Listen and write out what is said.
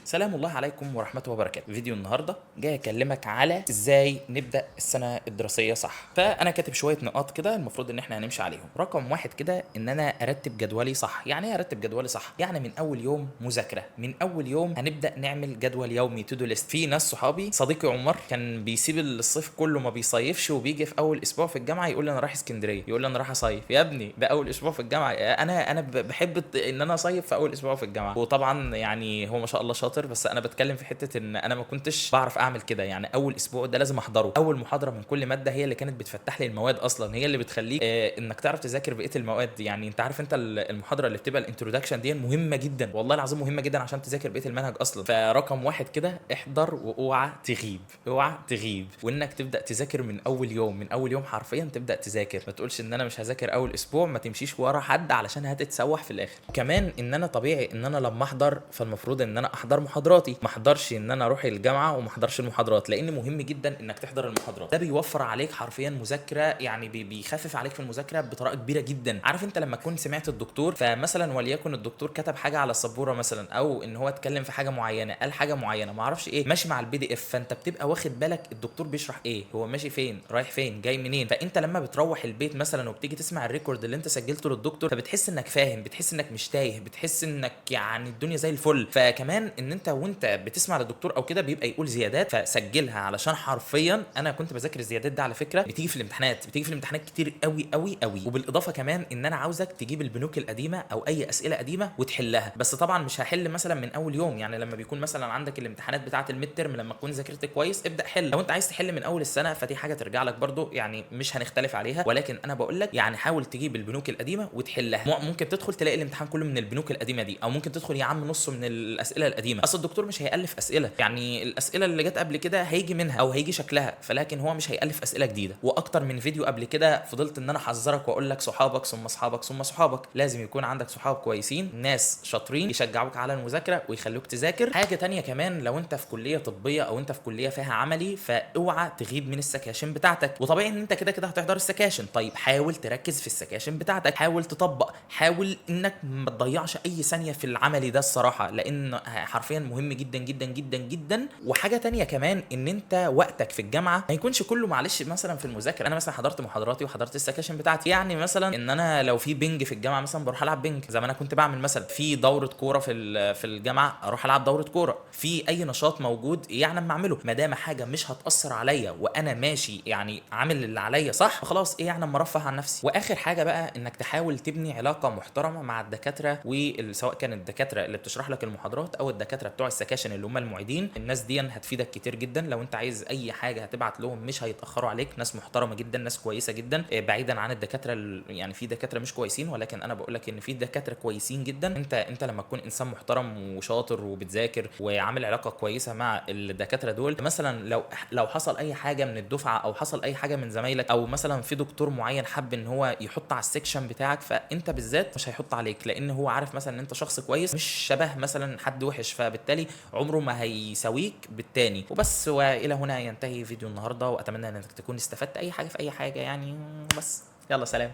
سلام الله عليكم ورحمة وبركاته. فيديو النهارده جاي اكلمك على ازاي نبدأ السنة الدراسية صح. فانا كاتب شوية نقاط كده المفروض ان احنا هنمشي عليهم. رقم واحد كده ان انا ارتب جدولي صح. يعني ايه ارتب جدولي صح؟ يعني من اول يوم مذاكرة، من اول يوم هنبدأ نعمل جدول يومي تو دو ليست. في ناس صحابي، صديقي عمر كان بيسيب الصيف كله ما بيصيفش، وبيجي في اول اسبوع في الجامعة يقول لي انا رايح اسكندرية، يقول لي انا رايح اصيف. يا ابني ده اول اسبوع في الجامعة. انا بحب ان انا اصيف في اول اسبوع في الجامعة. وطبعا يعني هو ما شاء الله شاطر، بس انا بتكلم في حته ان انا ما كنتش بعرف اعمل كده. يعني اول اسبوع ده لازم احضره. اول محاضره من كل ماده هي اللي كانت بتفتح لي المواد اصلا، هي اللي بتخليك انك تعرف تذاكر بقيه المواد. يعني انت عارف انت المحاضره اللي بتبقى الانترودكشن دي مهمه جدا، والله العظيم مهمه جدا عشان تذاكر بقيه المنهج اصلا. فرقم واحد كده احضر واوعى تغيب، اوعى تغيب. وانك تبدا تذاكر من اول يوم، من اول يوم حرفيا تبدا تذاكر. ما تقولش ان انا مش هذاكر اول اسبوع، ما تمشيش ورا حد علشان هتتسوح في الاخر. كمان ان انا طبيعي ان انا لما احضر فالمفروض ان انا احضر محاضراتي، ما احضرش ان انا اروح الجامعه وما احضرش المحاضرات، لان مهم جدا انك تحضر المحاضرات. ده بيوفر عليك حرفيا مذاكره، يعني بيخفف عليك في المذاكره بطريقه كبيره جدا. عارف انت لما تكون سمعت الدكتور، فمثلا وليكن الدكتور كتب حاجه على السبوره مثلا، او ان هو اتكلم في حاجه معينه، قال حاجه معينه ما اعرفش ايه، ماشي مع البي دي اف، فانت بتبقى واخد بالك الدكتور بيشرح ايه، هو ماشي فين، رايح فين، جاي منين. فانت لما بتروح البيت مثلا وبتيجي تسمع الريكورد اللي انت سجلته للدكتور، فبتحس انك فاهم، بتحس انك مش تايه، بتحس انك يعني الدنيا زي الفل. فكمان ان انت وانت بتسمع للدكتور او كده بيبقى يقول زيادات، فسجلها، علشان حرفيا انا كنت بذاكر الزيادات ده على فكره بتيجي في الامتحانات، بتيجي في الامتحانات كتير قوي قوي قوي. وبالاضافه كمان ان انا عاوزك تجيب البنوك القديمه او اي اسئله قديمه وتحلها. بس طبعا مش هحل مثلا من اول يوم، يعني لما بيكون مثلا عندك الامتحانات بتاعه الميد ترم، لما تكون ذاكرت كويس ابدا حل. لو انت عايز تحل من اول السنه فدي حاجه ترجع لك برضو، يعني مش هنختلف عليها، ولكن انا بقول لك يعني حاول تجيب البنوك القديمه وتحلها. ممكن تدخل تلاقي الامتحان كله من البنوك القديمه دي، او ممكن تدخل يا عم نصه من الاسئله القديمه. اصل الدكتور مش هيالف اسئله، يعني الاسئله اللي جت قبل كده هيجي منها او هيجي شكلها، فلكن هو مش هيالف اسئله جديده. واكتر من فيديو قبل كده فضلت ان انا احذرك واقول لك صحابك ثم اصحابك ثم صحابك. لازم يكون عندك صحاب كويسين، ناس شاطرين يشجعوك على المذاكره ويخلوك تذاكر. حاجه تانية كمان، لو انت في كليه طبيه او انت في كليه فيها عملي، فاوعى تغيب من السكاشن بتاعتك. وطبيعي ان انت كده كده هتحضر السكاشن، طيب حاول تركز في السكاشن بتاعتك، حاول تطبق، حاول انك ما تضيعش اي ثانيه في العملي ده الصراحه، لان حرفيا مهم جدا جدا جدا جدا. وحاجه تانية كمان ان انت وقتك في الجامعه ما يكونش كله معلش مثلا في المذاكره. انا مثلا حضرت محاضراتي وحضرت السكاشن بتاعتي، يعني مثلا ان انا لو في بينج في الجامعه مثلا بروح العب بينج زي ما انا كنت بعمل. مثلا في دوره كوره في الجامعه اروح العب دوره كوره. في اي نشاط موجود يعني اما اعمله، ما دام حاجه مش هتاثر عليا وانا ماشي يعني عامل اللي عليا صح، خلاص ايه يعني اما ارفه عن نفسي. واخر حاجه بقى انك تحاول تبني علاقه محترمه مع الدكاتره، وسواء كان الدكاتره اللي بتشرح لك المحاضرات او الدكاتره بتوع السكاشن اللي هم المعيدين. الناس دي هتفيدك كتير جدا. لو انت عايز اي حاجه هتبعت لهم مش هيتاخروا عليك، ناس محترمه جدا، ناس كويسه جدا، بعيدا عن الدكاتره يعني في دكاتره مش كويسين، ولكن انا بقول لك ان في دكاتره كويسين جدا. انت لما تكون انسان محترم وشاطر وبتذاكر وعامل علاقه كويسه مع الدكاتره دول، مثلا لو حصل اي حاجه من الدفعه او حصل اي حاجه من زمايلك، او مثلا في دكتور معين حب ان هو يحط على السكشن بتاعك، فانت بالذات مش هيحط عليك، لان هو عارف مثلا ان انت شخص كويس مش شبه مثلا حد وحش، فبالتالي عمره ما هيساويك بالتاني. وبس، والى هنا ينتهي فيديو النهارده، واتمنى انك تكون استفدت اي حاجه في اي حاجه يعني. بس يلا سلام.